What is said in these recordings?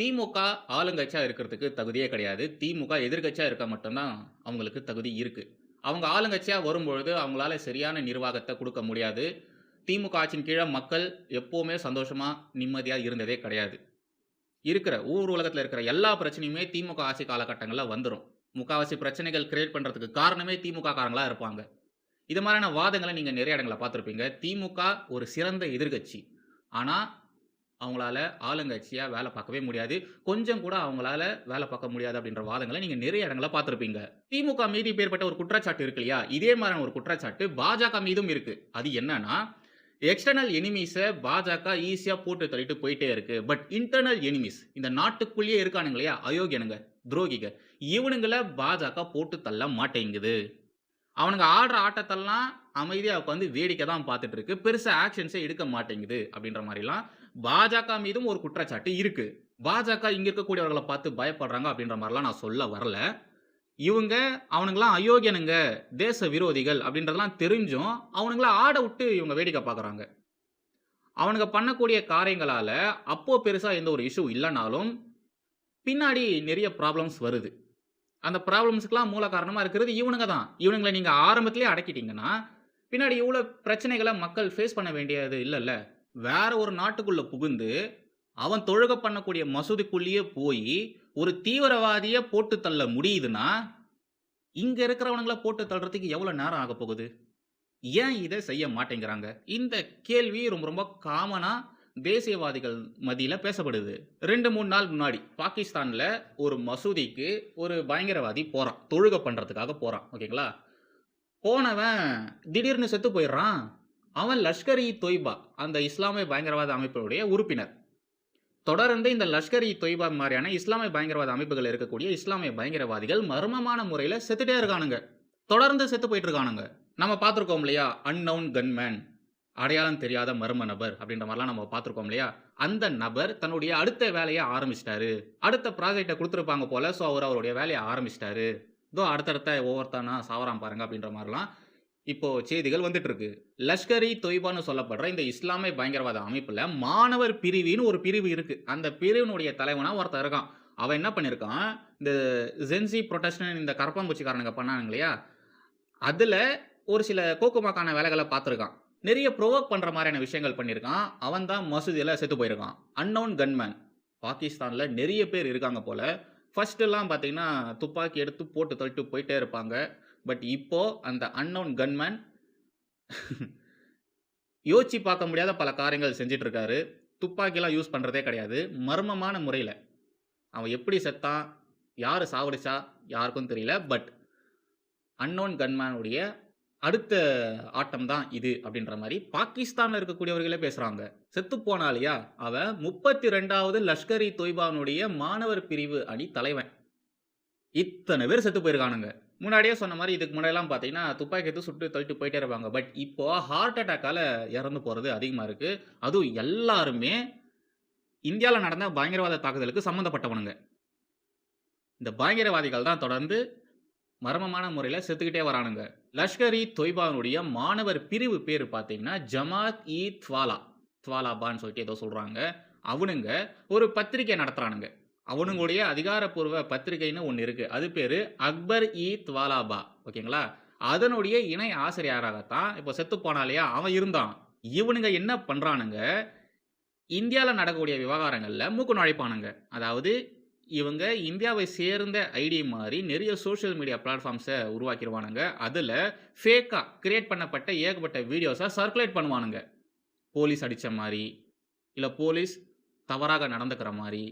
திமுக ஆளுங்கட்சியா இருக்கிறதுக்கு தகுதியே கிடையாது. திமுக எதிர்க்கட்சியா இருக்க மட்டும் தான் அவங்களுக்கு தகுதி இருக்கு. அவங்க ஆளுங்கட்சியா வரும்பொழுது அவங்களால சரியான நிர்வாகத்த குடுக்க முடியாது. திமுக ஆட்சியின் கீழ மக்கள் எப்பவுமே சந்தோஷமா, நிம்மதியா இருந்ததே கிடையாது. இருக்கிற ஊர் உலகத்துல இருக்கிற எல்லா பிரச்சனையுமே திமுக ஆட்சி காலகட்டங்கள்ல வந்துரும். முக்காவாசி பிரச்சனைகள் கிரியேட் பண்றதுக்கு காரணமே திமுக காரங்களா இருப்பாங்க. இது மாரியான வாதங்கள நீங்க நிறைய இடங்கள்ல பார்த்திருப்பீங்க. திமுக ஒரு சிறந்த எதிர்க்கட்சி. ஆனா அவங்களால ஆளுங்கட்சியா வேல பார்க்கவே முடியாது. கொஞ்சம் கூட அவங்களால வேல பார்க்க முடியாது அப்படின்ற வாதங்கள நீங்க நிறைய இடங்கள்ல பார்த்திருப்பீங்க. திமுக மீது இப்பேற்பட்ட ஒரு குற்றச்சாட்டு இருக்கு இல்லையா? இதே மாரியான ஒரு குற்றச்சாட்டு பாஜக மீதும் இருக்கு. அது என்னன்னா, எக்ஸ்டர்னல் எனிமீஸ பாஜக ஈஸியா போட்டு தள்ளிட்டு போயிட்டே இருக்கு. பட் இன்டர்னல் எனிமீஸ் இந்த நாட்டுக்குள்ளேயே இருக்கானுங்க இல்லையா? அயோக்கியனுங்க, துரோகிக. இவனுங்கள பாஜக போட்டு தள்ள மாட்டேங்குது. அவனுங்க ஆடுற ஆட்டத்தெல்லாம் அமைதியா உட்கார்ந்து வேடிக்கை தான் பார்த்துட்டு இருக்கு. பெருசா ஆக்ஷன்ஸே எடுக்க மாட்டேங்குது அப்படின்ற மாரிலாம் பாஜக மீதும் ஒரு குற்றச்சாட்டு இருக்கு. பாஜக இங்க இருக்கக்கூடியவர்கள பார்த்து பயப்படுறாங்க அப்படின்ற மாரிலாம் நான் சொல்ல வரல. இவங்க அவனுங்கலாம் அயோக்கியனுங்க, தேச விரோதிகள் அப்படின்றதெல்லாம் தெரிஞ்சும் அவனுங்கள ஆட விட்டு இவங்க வேடிக்கை பார்க்குறாங்க. அவனுங்க பண்ணக்கூடிய காரியங்களால அப்போ பெருசா எந்த ஒரு இஷ்யூ இல்லனாலும், பின்னாடி நெறைய ப்ராப்ளம்ஸ் வருது. அந்த ப்ராப்ளம்ஸ்க்குலாம் மூல காரணமா இருக்கிறது இவனுங்க தான். இவனுங்கள நீங்க ஆரம்பத்திலேயே அடக்கிட்டீங்கன்னா, பின்னாடி இவ்ளோ பிரச்சனைகள மக்கள் ஃபேஸ் பண்ண வேண்டியது இல்லல்ல. வேற ஒரு நாட்டுக்குள்ள புகுந்து, அவன் தொழுகை பண்ணக்கூடிய மசூதிக்குள்ளேயே போயி, ஒரு தீவிரவாதிய போட்டு தள்ள முடியுதுன்னா, இங்க இருக்கிறவனுங்கள போட்டு தள்றதுக்கு எவ்வளோ நேரம் ஆகப்போகுது? ஏன் இத செய்ய மாட்டேங்கிறாங்க? இந்த கேள்வி ரொம்ப ரொம்ப காமனா தேசியவாதிகள் மத்தியில பேசப்படுது. 2, 3 நாள் முன்னாடி பாகிஸ்தான்ல ஒரு மசூதிக்கு ஒரு பயங்கரவாதி போறான். தொழுகை பண்றதுக்காக போறான். ஓகேங்களா? போனவன் திடீர்னு செத்து போயிடுறான். அவன் லஷ்கர் இ தொய்பா அந்த இஸ்லாமிய பயங்கரவாத அமைப்பினுடைய உறுப்பினர். தொடர்ந்து இந்த லஷ்கர் இ தொய்பா மாரியான இஸ்லாமிய பயங்கரவாத அமைப்புகள் இருக்கக்கூடிய இஸ்லாமிய பயங்கரவாதிகள் மர்மமான முறையில செத்துட்டே இருக்கானுங்க. தொடர்ந்து செத்து போயிட்டு இருக்கானுங்க. நம்ம பார்த்திருக்கோம் இல்லையா? அன்னவுன் கன்மேன் அடையாளம் தெரியாத மர்ம நபர் அப்படின்ற மாரிலாம் நம்ம பார்த்திருக்கோம் இல்லையா? அந்த நபர் தன்னுடைய அடுத்த வேலைய ஆரம்பிச்சுட்டாரு. அடுத்த ப்ராஜெக்ட்ட குடுத்திருப்பாங்க போல. சோ, அவருடைய வேலைய ஆரம்பிச்சுட்டாரு. இதோ அடுத்தடுத்த ஒவ்வொருத்தனா சாவறான் பாருங்க அப்படின்ற மாரிலாம் இப்போ செய்திகள் வந்துட்டு இருக்கு. லஷ்கர் இ தொய்பான்னு சொல்லப்படுற இந்த இஸ்லாமிய பயங்கரவாத அமைப்புல மாணவர் பிரிவுன்னு ஒரு பிரிவு இருக்கு. அந்த பிரிவினுடைய தலைவனா ஒருத்தன் இருக்கான். அவன் என்ன பண்ணியிருக்கான், இந்த ஜென்ஸி புரொட்டஸ்ட்ன்னு இந்த கரப்பான்பூச்சிக்காரனுங்க பண்ணானுங்க இல்லையா? அதுல ஒரு சில கோக்குமாக்கான வேலைகள பார்த்திருக்கான். நெறைய புரொவோக் பண்ற மாரியான விஷயங்கள் பண்ணியிருக்கான். அவன் தான் மசூதியில செத்து போயிருக்கான். Unknown gunman. பாகிஸ்தான்ல நெறைய பேர் இருக்காங்க போல. ஃபர்ஸ்ட்லாம் பார்த்தீங்கன்னா, துப்பாக்கி எடுத்து போட்டு தள்ளிட்டு போயிட்டே இருப்பாங்க. பட் இப்போ அந்த அன்னவுன் கன்மேன் யோசிச்சு பார்க்க முடியாத பல காரியங்கள் செஞ்சுட்டு இருக்காரு. துப்பாக்கிலாம் யூஸ் பண்றதே கிடையாது. மர்மமான முறையில. அவன் எப்படி செத்தான்? யாரு சாவடிச்சா? யாருக்கும் தெரியல. பட் அன்னோன் கன்மேன் உடைய அடுத்த ஆட்டம் தான் இது அப்படின்ற மாரி பாகிஸ்தான்ல இருக்கக்கூடியவர்களே பேசுறாங்க. செத்துப் போனால்யா, அவன் 32வது லஷ்கர் இ தொய்பானுடைய மாணவர் பிரிவு அணி தலைவன். இத்தன பேர் செத்து போயிருக்கானுங்க. முன்னாடியே சொன்ன மாரி இதுக்கு முன்னாடிலாம் பார்த்தீங்கன்னா, துப்பாக்கி எடுத்து சுட்டு தள்ளிட்டு போயிட்டே இருப்பாங்க. பட் இப்போ ஹார்ட் அட்டாக்கால இறந்து போறது அதிகமா இருக்கு. அதுவும் எல்லாருமே இந்தியால நடந்த பயங்கரவாத தாக்குதலுக்கு சம்மந்தப்பட்டவனுங்க. இந்த பயங்கரவாதிகள் தான் தொடர்ந்து மர்மமான முறையில செத்துக்கிட்டே வரானுங்க. லஷ்கர் இ தொய்பானுடைய மாணவர் பிரிவு பேரு பார்த்தீங்கன்னா, ஜமாத் இ த்வாலா. த்வாலாபான்னு சொல்லிட்டு ஏதோ சொல்றாங்க. அவனுங்க ஒரு பத்திரிக்கை நடத்துறானுங்க. அவனுங்களுடைய அதிகாரப்பூர்வ பத்திரிகைன்னு ஒண்ணு இருக்கு. அது பேரு அக்பர் இ த்வாலாபா. ஓகேங்களா? அதனுடைய இணை ஆசிரியராகத்தான் இப்போ செத்துப் போனான் இல்லையா? அவன் இருந்தான். இவனுங்க என்ன பண்றானுங்க, இந்தியால நடக்கக்கூடிய விவகாரங்கள்ல மூக்கு நுழைப்பானுங்க. அதாவது இவங்க இந்தியாவை சேர்ந்த ஐடி மாரி நெறைய சோசியல் மீடியா பிளாட்ஃபார்ம்ஸ உருவாக்கிருவானுங்க. அதுல ஃபேக்கா கிரியேட் பண்ணப்பட்ட ஏகப்பட்ட வீடியோஸ சர்க்குலேட் பண்ணுவானுங்க. போலீஸ் அடிச்ச மாரி, இல்ல போலீஸ் தவறாக நடந்துக்கிற மாரி,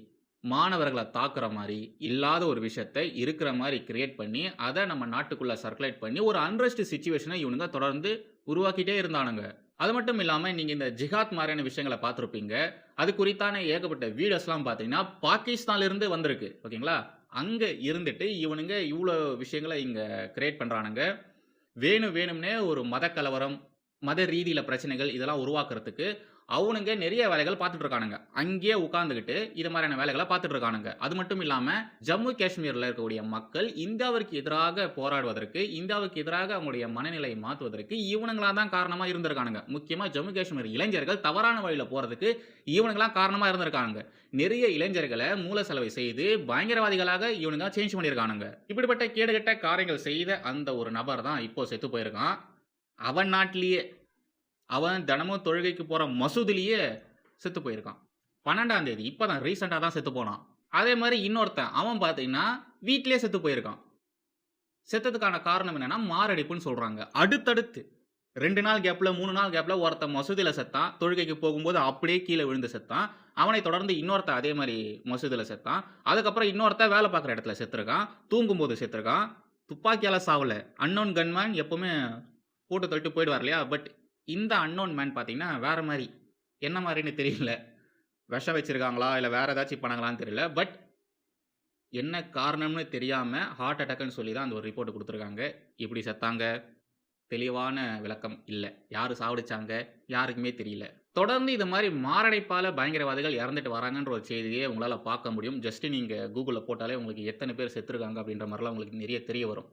மாணவர்கள தாக்குற மாரி, இல்லாத ஒரு விஷயத்த இருக்கிற மாரி கிரியேட் பண்ணி, அத நம்ம நாட்டுக்குள்ள சர்க்குலேட் பண்ணி, ஒரு அன்ரெஸ்ட் சிச்சுவேஷன இவனுங்க தொடர்ந்து உருவாக்கிட்டே இருந்தானுங்க. அது மட்டும் இல்லாம நீங்க இந்த ஜிஹாத் மாரியான விஷயங்கள பார்த்திருப்பீங்க. அது குறித்தான ஏகப்பட்ட வீடியோஸ்லாம் பார்த்தீங்கன்னா, பாகிஸ்தான்ல இருந்து வந்திருக்கு. ஓகேங்களா? அங்க இருந்துட்டு இவனுங்க இவ்ளோ விஷயங்கள இங்க கிரியேட் பண்றானுங்க. வேணும்னே ஒரு மத கலவரம், மத ரீதியில பிரச்சனைகள் இதெல்லாம் உருவாக்குறதுக்கு அவனுங்க நெறைய வேலைகள் பார்த்துட்டு இருக்கானுங்க. அங்கேயே உட்கார்ந்துகிட்டு இது மாதிரியான வேலைகள பார்த்துட்டு இருக்கானுங்க. அது மட்டும் இல்லாம ஜம்மு காஷ்மீர்ல இருக்கக்கூடிய மக்கள் இந்தியாவிற்கு எதிராக போராடுவதற்கு, இந்தியாவுக்கு எதிராக அவங்களுடைய மனநிலையை மாத்துவதற்கு இவனுங்களா தான் காரணமா இருந்திருக்கானுங்க. முக்கியமா ஜம்மு காஷ்மீர் இளைஞர்கள் தவறான வழியில போறதுக்கு இவனுங்கலாம் காரணமா இருந்திருக்கானுங்க. நெறைய இளைஞர்கள மூல செலவை செய்து பயங்கரவாதிகளாக இவனுங்க சேஞ்ச் பண்ணியிருக்கானுங்க. இப்படிப்பட்ட கேடுகெட்ட காரியங்கள் செய்த அந்த ஒரு நபர் தான் இப்போ செத்து போயிருக்கான். அவன் நாட்டிலேயே அவன் தினமும் தொழுகைக்கு போற மசூதிலேயே செத்து போயிருக்கான். 12ஆம் தேதி இப்பதான் ரீசென்ட்டா தான் செத்து போனான். அதே மாரி இன்னொருத்தன் அவன் பார்த்தீங்கன்னா, வீட்டிலேயே செத்து போயிருக்கான். செத்ததுக்கான காரணம் என்னன்னா, மாரடைப்புன்னு சொல்றாங்க. அடுத்தடுத்து 2 நாள் கேப்ல, 3 நாள் கேப்ல ஒருத்தன் மசூதியில செத்தான். தொழுகைக்கு போகும்போது அப்படியே கீழ விழுந்து செத்தான். அவனைத் தொடர்ந்து இன்னொருத்தன் அதே மாரி மசூதியில செத்தான். அதுக்கப்புறம் இன்னொருத்தன் வேலை பார்க்குற இடத்துல செத்துருக்கான். தூங்கும்போது செத்துருக்கான். துப்பாக்கியால சாவல. அன்னோன் கன்மேன் எப்பவுமே போட்டு தள்ளிட்டு போயிடுவார் இல்லையா? பட் இந்த அன்னோன் மேன் பார்த்தீங்கன்னா, வேற மாரி. என்ன மாரின்னு தெரியல. விஷம் வச்சிருக்காங்களா? இல்ல வேற ஏதாச்சும் பண்ணாங்களான்னு தெரியல. பட் என்ன காரணம்னு தெரியாம ஹார்ட் அட்டாக்ன்னு சொல்லி தான் அந்த ஒரு ரிப்போர்ட் குடுத்துருக்காங்க. எப்படி செத்தாங்க? தெளிவான விளக்கம் இல்ல. யாரு சாவடிச்சாங்க? யாருக்குமே தெரியல. தொடர்ந்து இது மாரி மாரடைப்பால பயங்கரவாதிகள் இறந்துட்டு வராங்கன்ற ஒரு செய்திய உங்களால பார்க்க முடியும். ஜஸ்ட் நீங்க Googleல போட்டாலே உங்களுக்கு எத்தன பேர் செத்துருக்காங்க அப்படின்ற மாரிலாம் உங்களுக்கு நெறைய தெரிய வரும்.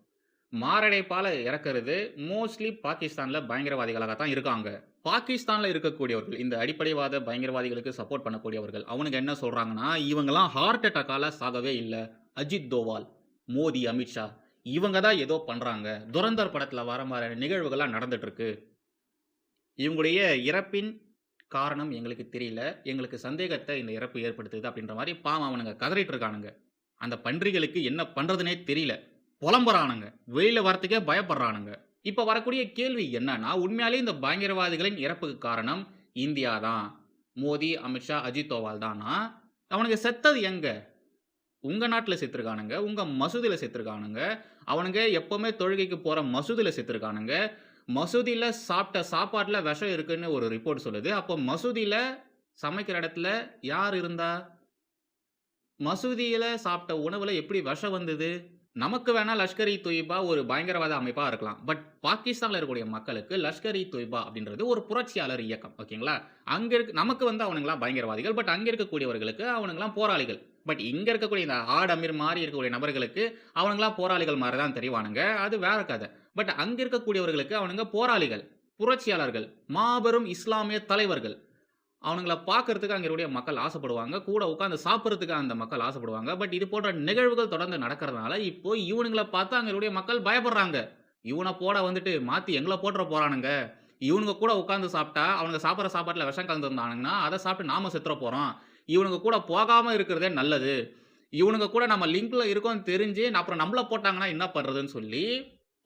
மாரடைப்பால இறக்கறது மோஸ்ட்லி பாகிஸ்தான்ல பயங்கரவாதிகளாக தான் இருக்காங்க. பாகிஸ்தான்ல இருக்கக்கூடியவர்கள், இந்த அடிப்படைவாத பயங்கரவாதிகளுக்கு சப்போர்ட் பண்ணக்கூடியவர்கள், அவனுங்க என்ன சொல்றாங்கன்னா, இவங்கலாம் ஹார்ட் அட்டாக்கால சாகவே இல்ல. அஜித் தோவால், மோடி, அமித்ஷா இவங்க தான் ஏதோ பண்றாங்க. துரந்தர் படத்துல வர மாரியான நிகழ்வுகள்லாம் நடந்துட்டு இருக்கு. இவங்களுடைய இறப்பின் காரணம் எங்களுக்கு தெரியல. எங்களுக்கு சந்தேகத்த இந்த இறப்பு ஏற்படுத்துது அப்படின்ற மாரி பாவம் அவனுங்க கதறிட்டு இருக்கானுங்க. அந்த பன்றிகளுக்கு என்ன பண்றதுன்னே தெரியல. புலம்புறானுங்க. வெளியில வரத்துக்கே பயப்படுறானுங்க. இப்ப வரக்கூடிய கேள்வி என்னன்னா, உண்மையாலே இந்த பயங்கரவாதிகளின் இறப்புக்கு காரணம் இந்தியா தான். மோடி, அமித்ஷா, அஜித் தோவால் தானா? அவனுங்க செத்தது எங்க? உங்க நாட்டுல செத்துருக்கானுங்க. உங்க மசூதியில செத்துருக்கானுங்க. அவனுங்க எப்பவுமே தொழுகைக்கு போற மசூதியில செத்துருக்கானுங்க. மசூதியில சாப்பிட்ட சாப்பாட்டுல விஷம் இருக்குன்னு ஒரு ரிப்போர்ட் சொல்லுது. அப்போ மசூதியில சமைக்கிற இடத்துல யார் இருந்தா? மசூதியில சாப்பிட்ட உணவுல எப்படி விஷம் வந்தது? நமக்கு வேணா லஷ்கர் இ தொய்பா ஒரு பயங்கரவாத அமைப்பா இருக்கலாம். பட் பாகிஸ்தான்ல இருக்கக்கூடிய மக்களுக்கு லஷ்கர் இ தொய்பா அப்படின்றது ஒரு புரட்சியாளர் இயக்கம். ஓகேங்களா? அங்க இருக்க நமக்கு வந்து அவனுங்கலாம் பயங்கரவாதிகள். பட் அங்க இருக்கக்கூடியவர்களுக்கு அவனுங்கலாம் போராளிகள். பட் இங்க இருக்கக்கூடிய இந்த ஆட் அமீர் மாரி இருக்கக்கூடிய நபர்களுக்கு அவனுங்கலாம் போராளிகள் மாரி தான் தெரிவானுங்க. அது வேற கதை. பட் அங்க இருக்கக்கூடியவர்களுக்கு அவனுங்க போராளிகள், புரட்சியாளர்கள், மாபெரும் இஸ்லாமிய தலைவர்கள். அவனுங்கள பார்க்கறதுக்கு அங்க இருக்கக்கூடிய மக்கள் ஆசைப்படுவாங்க. கூட உட்கார்ந்து சாப்பிடுறதுக்கு அந்த மக்கள் ஆசைப்படுவாங்க. பட் இது போன்ற நிகழ்வுகள் தொடர்ந்து நடக்கிறதுனால, இப்போ இவனுங்கள பார்த்து அங்க இருக்கக்கூடிய மக்கள் பயப்படுறாங்க. இவன போட வந்துட்டு மாத்தி எங்கள போட்டுற போறானுங்க. இவனுங்க கூட உட்கார்ந்து சாப்பிட்டா, அவனுங்க சாப்பிடுற சாப்பாட்டுல விஷம் கலந்திருந்தானுங்கன்னா, அத சாப்பிட்டு நாம செத்துற போறோம். இவனுங்க கூட போகாம இருக்கிறதே நல்லது. இவனுங்க கூட நம்ம லிங்க்ல இருக்கோம்னு தெரிஞ்சு, அப்புறம் நம்மள போட்டாங்கன்னா என்ன பண்றதுன்னு சொல்லி,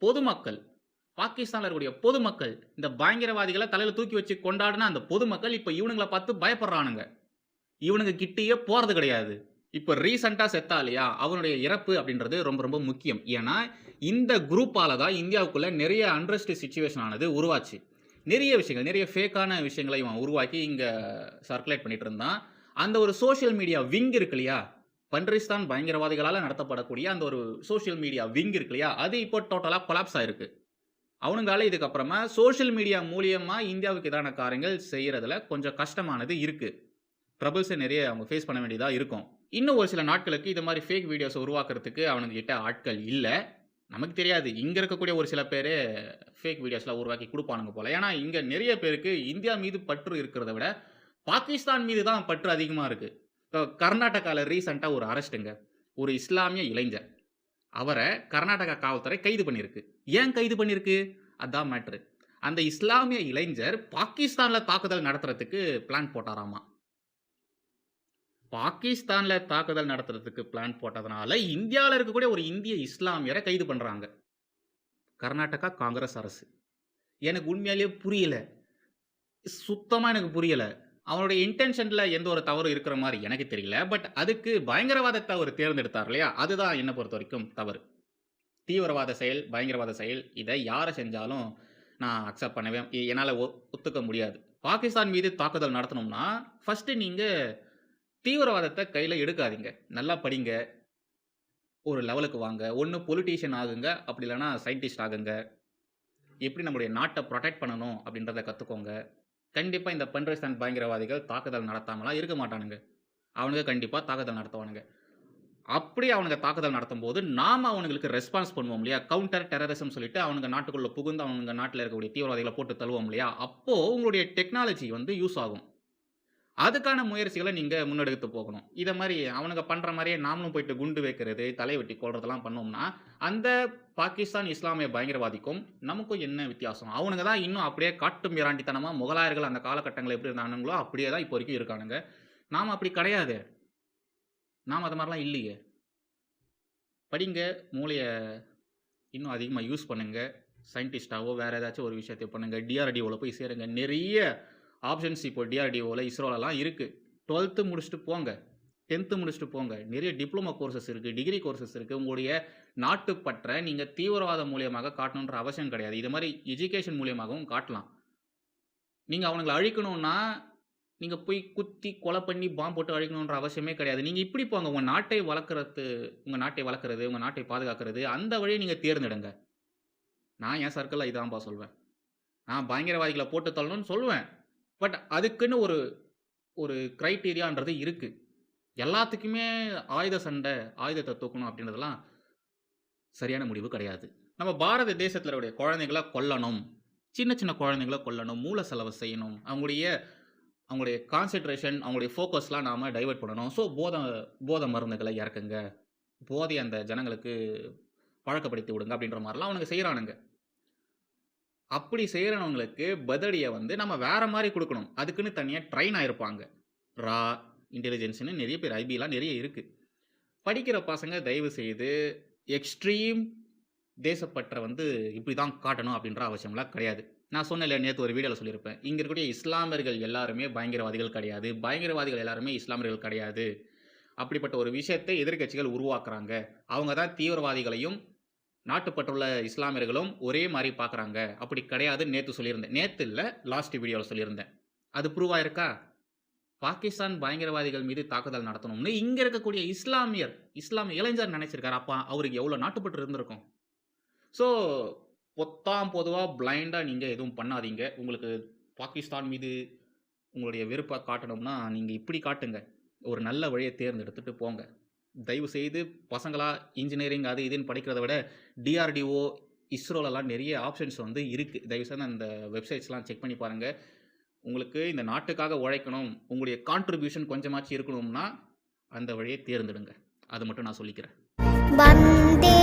பொதுமக்கள் பாகிஸ்தான்ல இருக்கக்கூடிய பொதுமக்கள், இந்த பயங்கரவாதிகள தலையில தூக்கி வச்சு கொண்டாடுன அந்த பொதுமக்கள், இப்ப இவனுங்கள பார்த்து பயப்படுறானுங்க. இவனுங்க கிட்டயே போறது கிடையாது. இப்ப ரீசென்ட்டா செத்தான் இல்லையா? அவனுடைய இறப்பு அப்படின்றது ரொம்ப ரொம்ப முக்கியம். ஏன்னா, இந்த குரூப்பால தான் இந்தியாவுக்குள்ள நெறைய அன்ரெஸ்ட் சிச்சுவேஷன் ஆனது உருவாச்சு. நெறைய விஷயங்கள், நெறைய ஃபேக்கான விஷயங்கள இவன் உருவாக்கி இங்க சர்க்குலேட் பண்ணிட்டு இருந்தான். அந்த ஒரு சோசியல் மீடியா விங் இருக்கு இல்லையா? பன்றிஸ்தான் பயங்கரவாதிகளால நடத்தப்படக்கூடிய அந்த ஒரு சோசியல் மீடியா விங் இருக்கு இல்லையா? அது இப்போ டோட்டலா கொலாப்ஸ் ஆயிருக்கு. அவனுங்களால இதுக்கப்புறமா சோசியல் மீடியா மூலியமா இந்தியாவுக்கு எதிரான காரியங்கள் செய்யறதுல கொஞ்சம் கஷ்டமானது இருக்கு. ட்ரபிள்ஸ நெறைய அவங்க ஃபேஸ் பண்ண வேண்டியதா இருக்கும். இன்னும் ஒரு சில நாட்களுக்கு இது மாரி ஃபேக் வீடியோஸ உருவாக்குறதுக்கு அவனுங்க கிட்ட ஆட்கள் இல்ல. நமக்கு தெரியாது. இங்க இருக்கக்கூடிய ஒரு சில பேரு ஃபேக் வீடியோஸ்லாம் உருவாக்கி குடுப்பானுங்க போல. ஏன்னா, இங்க நெறைய பேருக்கு இந்தியா மீது பற்று இருக்கிறத விட, பாகிஸ்தான் மீது தான் பற்று அதிகமா இருக்கு. இப்போ கர்நாடகால ரீசென்ட்டா ஒரு அரெஸ்ட்டுங்க. ஒரு இஸ்லாமிய இளைஞர். அவர கர்நாடகா காவல்துறை கைது பண்ணியிருக்கு. ஏன் கைது பண்ணியிருக்கு? அதான் மேட்டரு. அந்த இஸ்லாமிய இளைஞர் பாகிஸ்தான்ல தாக்குதல் நடத்துறதுக்கு பிளான் போட்டாராமா. பாகிஸ்தான்ல தாக்குதல் நடத்துறதுக்கு பிளான் போட்டதுனால, இந்தியால இருக்கக்கூடிய ஒரு இந்திய இஸ்லாமியர கைது பண்றாங்க. கர்நாடகா காங்கிரஸ் அரசு. எனக்கு உண்மையாலேயே புரியல. சுத்தமா எனக்கு புரியல. அவனுடைய இன்டென்ஷன்ல எந்த ஒரு தவறும் இருக்கிற மாரி எனக்கு தெரியல. பட் அதுக்கு பயங்கரவாதத்த அவரு தேர்ந்தெடுத்தார் இல்லையா? அதுதான் என்ன பொறுத்தவரைக்கும் தவறு. தீவிரவாத செயல், பயங்கரவாத செயல் இத யார செஞ்சாலும் நான் அக்செப்ட் பண்ணவே என்னால ஒத்துக்க முடியாது. பாகிஸ்தான் மீது தாக்குதல் நடத்தணும்னா, ஃபர்ஸ்ட் நீங்க தீவிரவாதத்த கையில எடுக்காதீங்க. நல்லா படிங்க. ஒரு லெவலுக்கு வாங்க. ஒண்ணு பொலிட்டீஷியன் ஆகுங்க. அப்படி இல்லன்னா சயின்டிஸ்ட் ஆகுங்க. எப்படி நம்முடைய நாட்ட புரொடெக்ட் பண்ணணும் அப்படின்றத கத்துக்கோங்க. கண்டிப்பா இந்த பன்ரஸ்தான் பயங்கரவாதிகள் தாக்குதல் நடத்தாமலாம் இருக்க மாட்டானுங்க. அவனுங்க கண்டிப்பா தாக்குதல் நடத்துவானுங்க. அப்படி அவனுங்க தாக்குதல் நடத்தும்போது, நாம அவனுங்களுக்கு ரெஸ்பான்ஸ் பண்ணுவோம் இல்லையா? கவுண்டர் டெரரிசம் சொல்லிட்டு அவனுங்க நாட்டுக்குள்ள புகுந்து அவனுங்க நாட்டுல இருக்கக்கூடிய தீவிரவாதிகள போட்டு தள்ளுவோம் இல்லையா? அப்போ உங்களுடைய டெக்னாலஜி வந்து யூஸ் ஆகும். அதுக்கான முயற்சிகள நீங்க முன்னெடுத்து போகணும். இத மாரி அவனுங்க பண்ற மாரியே நாமளும் போயிட்டு குண்டு வைக்கிறது, தலை வெட்டி கொல்றதெல்லாம் பண்ணோம்னா, அந்த பாகிஸ்தான் இஸ்லாமிய பயங்கரவாதிக்கும் நமக்கும் என்ன வித்தியாசம்? அவனுங்க தான் இன்னும் அப்படியே காட்டு மிராண்டித்தனமா முகலாயர்கள் அந்த காலகட்டங்கள்ல எப்படி இருந்தானுங்களோ, அப்படியே தான் இப்போ வரைக்கும் இருக்கானுங்க. நாம அப்படி கிடையாதே. நாம அது மாரிலாம் இல்லையே. படிங்க, மூளைய இன்னும் அதிகமா யூஸ் பண்ணுங்க. சயின்டிஸ்ட்டாவோ வேற ஏதாச்சும் ஒரு விஷயத்த பண்ணுங்க. டிஆர்டிஓல போய் சேருங்க. நெறைய ஆப்ஷன்ஸ் இப்போ டிஆர்டிஓல, இஸ்ரோலலாம் இருக்கு. 12த் முடிச்சுட்டு போங்க. 10த் முடிச்சுட்டு போங்க. நெறைய டிப்ளோமா கோர்சஸ் இருக்கு. டிகிரி கோர்சஸ் இருக்கு. உங்களுடைய நாட்டுப்பற்ற நீங்க தீவிரவாதம் மூலியமாக காட்டணுன்ற அவசியம் கிடையாது. இது மாரி எஜுகேஷன் மூலியமாகவும் காட்டலாம். நீங்க அவனுங்கள அழிக்கணும்னா, நீங்க போய் குத்தி, கொலை பண்ணி, பாம் போட்டு அழிக்கணுன்ற அவசியமே கிடையாது. நீங்க இப்படி போங்க. உங்க நாட்டை வளர்க்கறது, உங்க நாட்டை பாதுகாக்கிறது, அந்த வழிய நீங்க தேர்ந்தெடுங்க. நான் என் சர்க்கிள்ல இதான்பா சொல்வேன். நான் பயங்கரவாதிகள போட்டு தள்ளணும்னு சொல்லுவேன். பட் அதுக்குன்னு ஒரு ஒரு கிரைட்டீரியான்றது இருக்கு. எல்லாத்துக்குமே ஆயுத சண்டை, ஆயுதத்த தூக்கணும் அப்படின்றதெல்லாம் சரியான முடிவு கிடையாது. நம்ம பாரத தேசத்தில இருக்கக்கூடிய குழந்தைகள கொல்லணும். சின்ன சின்ன குழந்தைகள கொல்லணும். மூளை செலவு செய்யணும். அவங்களுடைய கான்சன்ட்ரேஷன், அவங்களுடைய ஃபோக்கஸ்லாம் நாம டைவர்ட் பண்ணணும். ஸோ போதை மருந்துகள இறக்குங்க. போதைய அந்த ஜனங்களுக்கு பழக்கப்படுத்தி விடுங்க அப்படின்ற மாரிலாம் அவனுங்க செய்றானுங்க. அப்படி செய்றவங்களுக்கு பதிலடிய வந்து நம்ம வேற மாரி குடுக்கணும். அதுக்குன்னு தனியா ட்ரெயின் ஆயிருப்பாங்க. ரா, இன்டெலிஜென்ஸ்ன்னு நெறைய பேர் ஐபிலாம் நெறைய இருக்கு. படிக்கிற பசங்க தயவு செய்து எக்ஸ்ட்ரீம் தேசப்பற்ற வந்து இப்படி தான் காட்டணும் அப்படின்ற அவசியம்லாம் கிடையாது. நான் சொன்னேன்ல நேத்து ஒரு வீடியோல சொல்லியிருப்பேன். இங்க இருக்கக்கூடிய இஸ்லாமியர்கள் எல்லாருமே பயங்கரவாதிகள் கிடையாது. பயங்கரவாதிகள் எல்லாருமே இஸ்லாமியர்கள் கிடையாது. அப்படிப்பட்ட ஒரு விஷயத்தை எதிர்க்கட்சிகள் உருவாக்குறாங்க. அவங்க தான் தீவிரவாதிகளையும், நாட்டுப்பற்றுள்ள இஸ்லாமியர்களும் ஒரே மாரி பார்க்குறாங்க. அப்படி கிடையாதுன்னு நேத்து சொல்லியிருந்தேன். நேத்து இல்ல, லாஸ்ட் வீடியோல சொல்லியிருந்தேன். அது ப்ரூவ் ஆயிருக்கா? பாகிஸ்தான் பயங்கரவாதிகள் மீது தாக்குதல் நடத்தணும்னு இங்க இருக்கக்கூடிய இஸ்லாமிய இளைஞர் நினைச்சிருக்காரு. அப்ப அவருக்கு எவ்வளோ நாட்டுப்பற்று இருந்திருக்கும். ஸோ, பொத்தாம் பொதுவா பிளைண்டா நீங்க எதுவும் பண்ணாதீங்க. உங்களுக்கு பாகிஸ்தான் மீது உங்களுடைய வெறுப்ப காட்டணும்னா, நீங்க இப்படி காட்டுங்க. ஒரு நல்ல வழிய தேர்ந்தெடுத்துட்டு போங்க. தயவு செய்து பசங்களா இன்ஜினியரிங் அது இதுன்னு படிக்கிறத விட, டிஆர்டிஓ, இஸ்ரோலலாம் நெறைய ஆப்ஷன்ஸ் வந்து இருக்கு. தயவு செய்து அந்த வெப்சைட்ஸ்லாம் செக் பண்ணி பாருங்க. உங்களுக்கு இந்த நாட்டுக்காக உழைக்கணும், உங்களுடைய கான்ட்ரிபியூஷன் கொஞ்சமாச்சும் இருக்கணும்னா, அந்த வழிய தேர்ந்தெடுங்க. அது மட்டும் நான் சொல்லிக்கிறேன். வந்தே